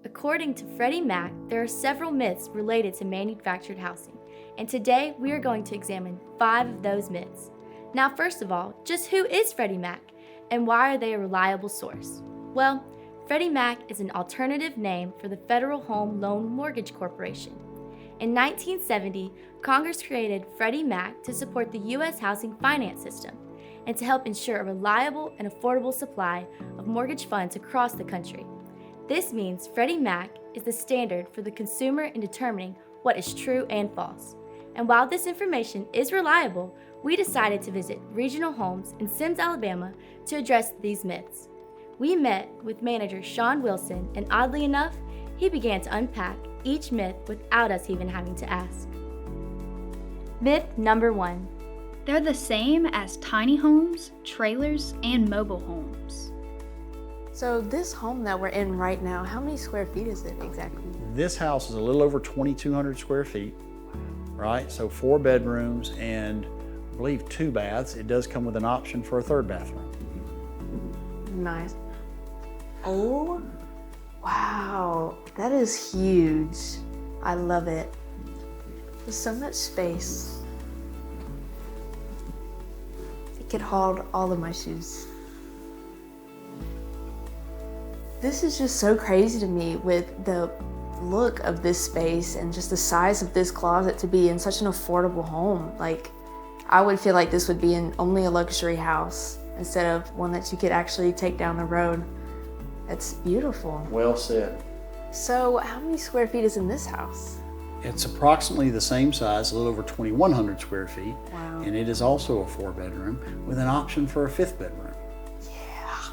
According to Freddie Mac, there are several myths related to manufactured housing, and today we are going to examine 5 of those myths. Now, first of all, just who is Freddie Mac, and why are they a reliable source? Well, Freddie Mac is an alternative name for the Federal Home Loan Mortgage Corporation. In 1970, Congress created Freddie Mac to support the U.S. housing finance system and to help ensure a reliable and affordable supply of mortgage funds across the country. This means Freddie Mac is the standard for the consumer in determining what is true and false. And while this information is reliable, we decided to visit Regional Homes in Semmes, Alabama to address these myths. We met with manager Sean Wilson, and oddly enough, he began to unpack each myth without us even having to ask. Myth number 1. They're the same as tiny homes, trailers, and mobile homes. So this home that we're in right now, how many square feet is it exactly? This house is a little over 2,200 square feet, right? So 4 bedrooms and I believe 2 baths. It does come with an option for a 3rd bathroom. Nice. Oh, wow, that is huge. I love it. There's so much space. It could hold all of my shoes. This is just so crazy to me with the look of this space and just the size of this closet to be in such an affordable home. Like, I would feel like this would be in only a luxury house instead of one that you could actually take down the road. It's beautiful. Well said. So how many square feet is in this house? It's approximately the same size, a little over 2,100 square feet. Wow. And it is also a 4-bedroom with an option for a 5th bedroom. Yeah.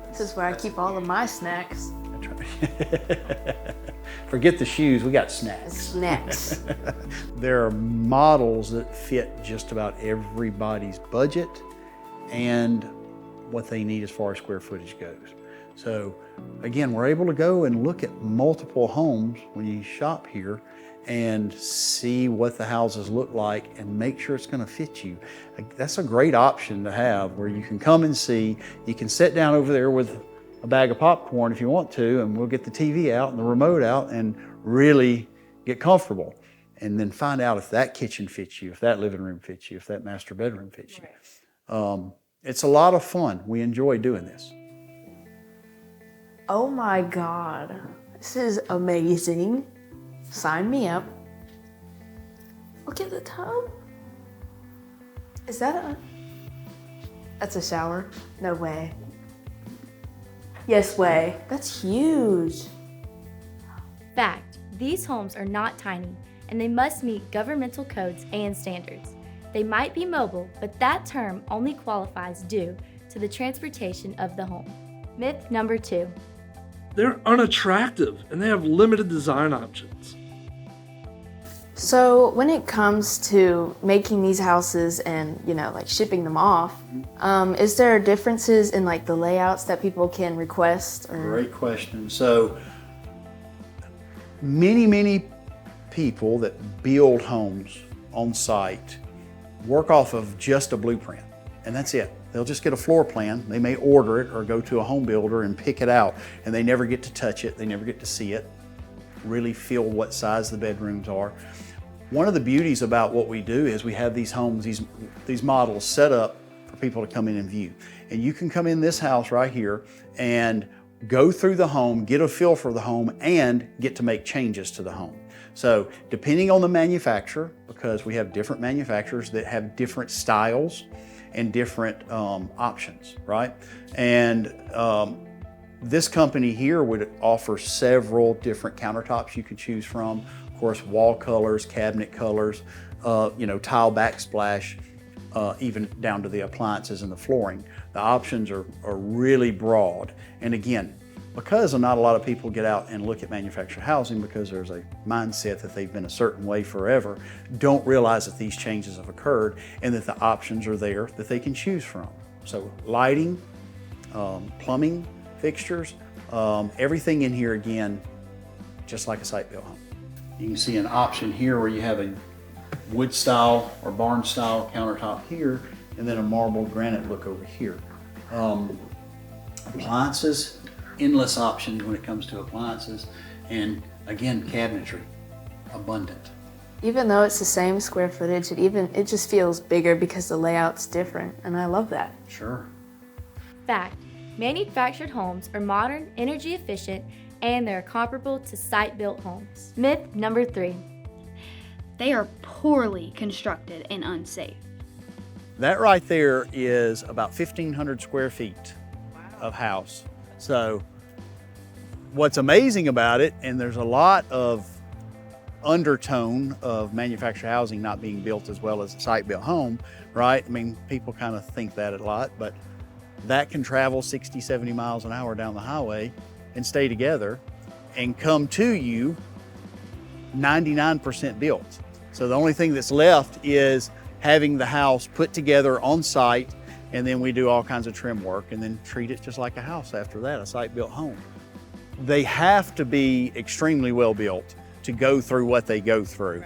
This is where I keep all of my snacks. That's right. Forget the shoes, we got snacks. Snacks. There are models that fit just about everybody's budget and what they need as far as square footage goes. So again, we're able to go and look at multiple homes when you shop here and see what the houses look like and make sure it's going to fit you. That's a great option to have where you can come and see. You can sit down over there with a bag of popcorn if you want to, and we'll get the TV out and the remote out and really get comfortable. And then find out if that kitchen fits you, if that living room fits you, if that master bedroom fits you. Right. It's a lot of fun. We enjoy doing this. Oh my God, this is amazing. Sign me up. Look at the tub. Is that that's a shower? No way. Yes way. That's huge. Fact, these homes are not tiny, and they must meet governmental codes and standards. They might be mobile, but that term only qualifies due to the transportation of the home. Myth number 2. They're unattractive and they have limited design options. So when it comes to making these houses and, like shipping them off, is there differences in like the layouts that people can request? Or? Great question. So many people that build homes on site work off of just a blueprint, and that's it. They'll just get a floor plan. They may order it or go to a home builder and pick it out, and they never get to touch it. They never get to see it, really feel what size the bedrooms are. One of the beauties about what we do is we have these homes, these models set up for people to come in and view. And you can come in this house right here and go through the home, get a feel for the home, and get to make changes to the home. So depending on the manufacturer, because we have different manufacturers that have different styles and different options, right? And this company here would offer several different countertops you could choose from. Of course, wall colors, cabinet colors, tile backsplash, even down to the appliances and the flooring. The options are really broad. And again, because not a lot of people get out and look at manufactured housing because there's a mindset that they've been a certain way forever, don't realize that these changes have occurred and that the options are there that they can choose from. So lighting, plumbing, fixtures, everything in here again, just like a site-built home. You can see an option here where you have a wood style or barn style countertop here and then a marble granite look over here. Appliances, endless options when it comes to appliances, and again, cabinetry, abundant. Even though it's the same square footage, it just feels bigger because the layout's different, and I love that. Sure. Fact: manufactured homes are modern, energy efficient, and they're comparable to site-built homes. Myth number 3. They are poorly constructed and unsafe. That right there is about 1,500 square feet of house. So what's amazing about it, and there's a lot of undertone of manufactured housing not being built as well as a site-built home, right? I mean, people kind of think that a lot, but that can travel 60, 70 miles an hour down the highway and stay together and come to you 99% built. So the only thing that's left is having the house put together on site, and then we do all kinds of trim work and then treat it just like a house after that, a site-built home. They have to be extremely well built to go through what they go through.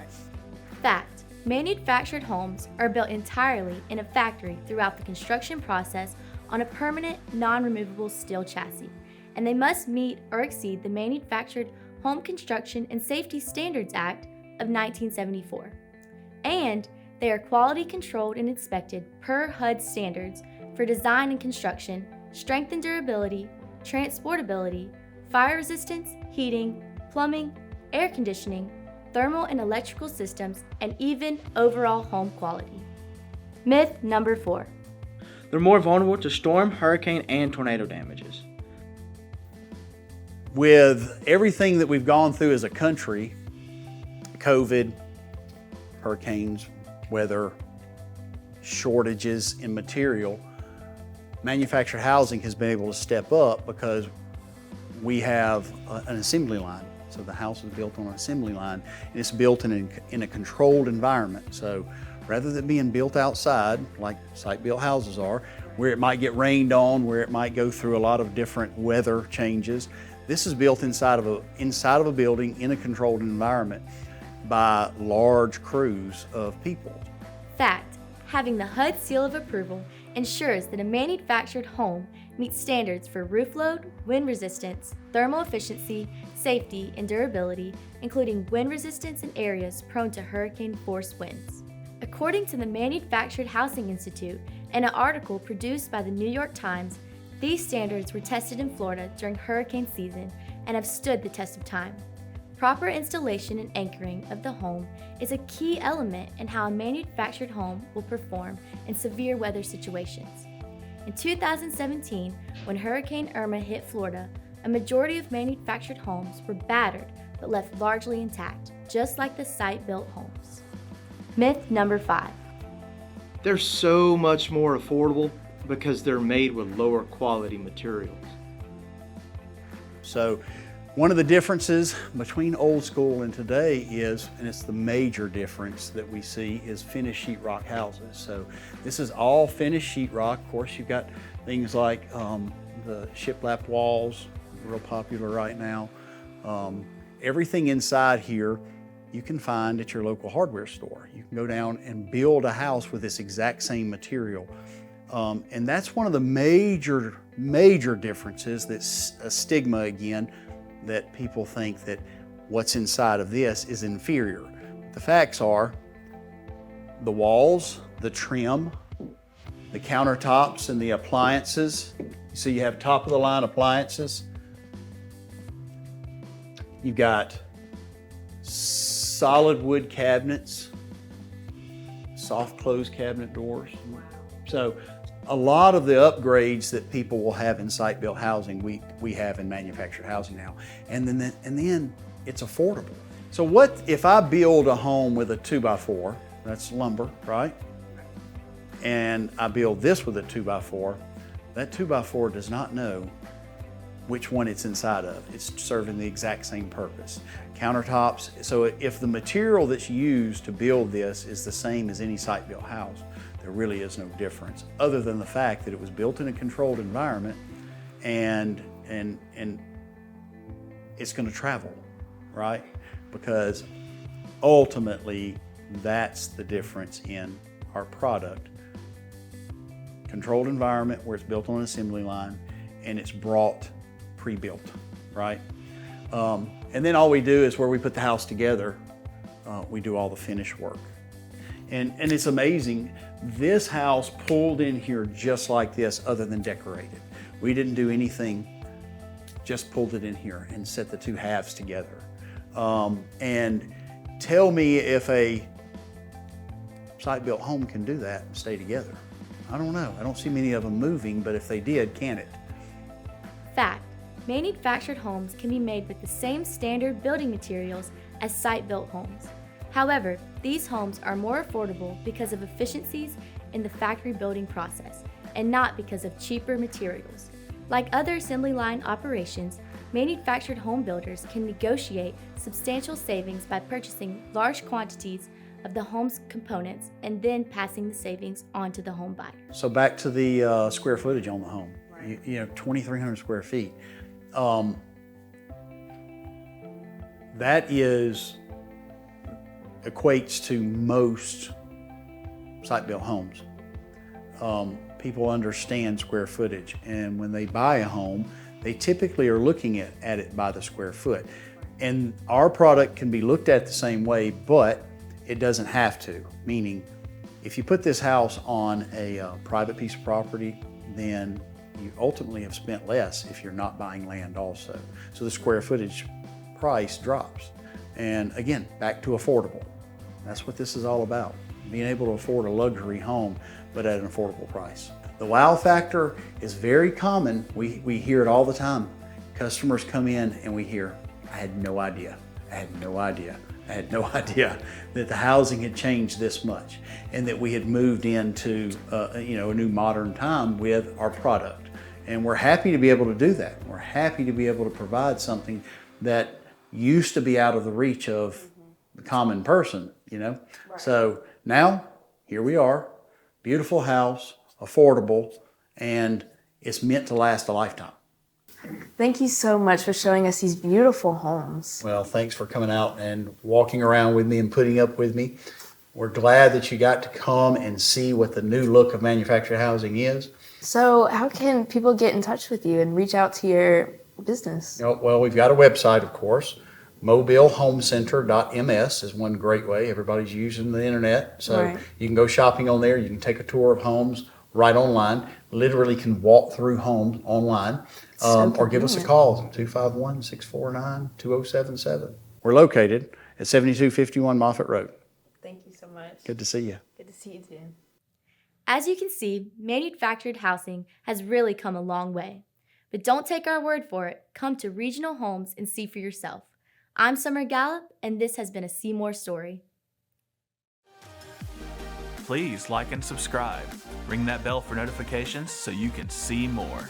Fact: manufactured homes are built entirely in a factory throughout the construction process on a permanent, non-removable steel chassis, and they must meet or exceed the Manufactured Home Construction and Safety Standards Act of 1974. And they are quality controlled and inspected per HUD standards for design and construction, strength and durability, transportability, fire resistance, heating, plumbing, air conditioning, thermal and electrical systems, and even overall home quality. Myth number 4. They're more vulnerable to storm, hurricane, and tornado damages. With everything that we've gone through as a country, COVID, hurricanes, weather, shortages in material, manufactured housing has been able to step up because we have an assembly line. So the house is built on an assembly line, and it's built in a controlled environment. So rather than being built outside, like site-built houses are, where it might get rained on, where it might go through a lot of different weather changes, this is built inside of a building in a controlled environment by large crews of people. Fact: having the HUD seal of approval ensures that a manufactured home meets standards for roof load, wind resistance, thermal efficiency, safety, and durability, including wind resistance in areas prone to hurricane-force winds. According to the Manufactured Housing Institute and an article produced by the New York Times, these standards were tested in Florida during hurricane season and have stood the test of time. Proper installation and anchoring of the home is a key element in how a manufactured home will perform in severe weather situations. In 2017, when Hurricane Irma hit Florida, a majority of manufactured homes were battered but left largely intact, just like the site-built homes. Myth number 5. They're so much more affordable because they're made with lower quality materials. So one of the differences between old school and today is, and it's the major difference that we see, is finished sheetrock houses. So this is all finished sheetrock. Of course, you've got things like the shiplap walls, real popular right now. Everything inside here you can find at your local hardware store. You can go down and build a house with this exact same material. And that's one of the major differences. That's a stigma again, that people think that what's inside of this is inferior. The facts are the walls, the trim, the countertops, and the appliances. So you have top of the line appliances. You've got solid wood cabinets, soft close cabinet doors. So a lot of the upgrades that people will have in site-built housing, we have in manufactured housing now. And then it's affordable. So what if I build a home with a 2x4, that's lumber, right? And I build this with a 2x4, that 2x4 does not know which one it's inside of. It's serving the exact same purpose. Countertops, so if the material that's used to build this is the same as any site-built house, there really is no difference, other than the fact that it was built in a controlled environment and it's going to travel, right? Because ultimately, that's the difference in our product. Controlled environment where it's built on an assembly line and it's brought pre-built, right? And then all we do is where we put the house together, we do all the finish work. And it's amazing, this house pulled in here just like this other than decorated. We didn't do anything, just pulled it in here and set the two halves together. And tell me if a site-built home can do that and stay together. I don't know. I don't see many of them moving, but if they did, can it? Fact: manufactured homes can be made with the same standard building materials as site-built homes. However, these homes are more affordable because of efficiencies in the factory building process and not because of cheaper materials. Like other assembly line operations, manufactured home builders can negotiate substantial savings by purchasing large quantities of the home's components and then passing the savings on to the home buyer. So back to the square footage on the home, you know, 2,300 square feet. That equates to most site-built homes. People understand square footage, and when they buy a home, they typically are looking at it by the square foot. And our product can be looked at the same way, but it doesn't have to. Meaning, if you put this house on a private piece of property, then you ultimately have spent less if you're not buying land also. So the square footage price drops. And again, back to affordable. That's what this is all about. Being able to afford a luxury home, but at an affordable price. The wow factor is very common. We hear it all the time. Customers come in and we hear, I had no idea. I had no idea. I had no idea that the housing had changed this much and that we had moved into a new modern time with our product. And we're happy to be able to do that. We're happy to be able to provide something that used to be out of the reach of the common person, you know? Right. So now, here we are, beautiful house, affordable, and it's meant to last a lifetime. Thank you so much for showing us these beautiful homes. Well, thanks for coming out and walking around with me and putting up with me. We're glad that you got to come and see what the new look of manufactured housing is. So how can people get in touch with you and reach out to your business? Well, we've got a website, of course. mobilehomecenter.ms is one great way. Everybody's using the internet. So right. You can go shopping on there. You can take a tour of homes right online. Literally can walk through homes online. Or give us a call, 251-649-2077. We're located at 7251 Moffett Road. Thank you so much. Good to see you. Good to see you too. As you can see, manufactured housing has really come a long way. But don't take our word for it. Come to Regional Homes and see for yourself. I'm Summer Gallup, and this has been a Seymour story. Please like and subscribe. Ring that bell for notifications so you can see more.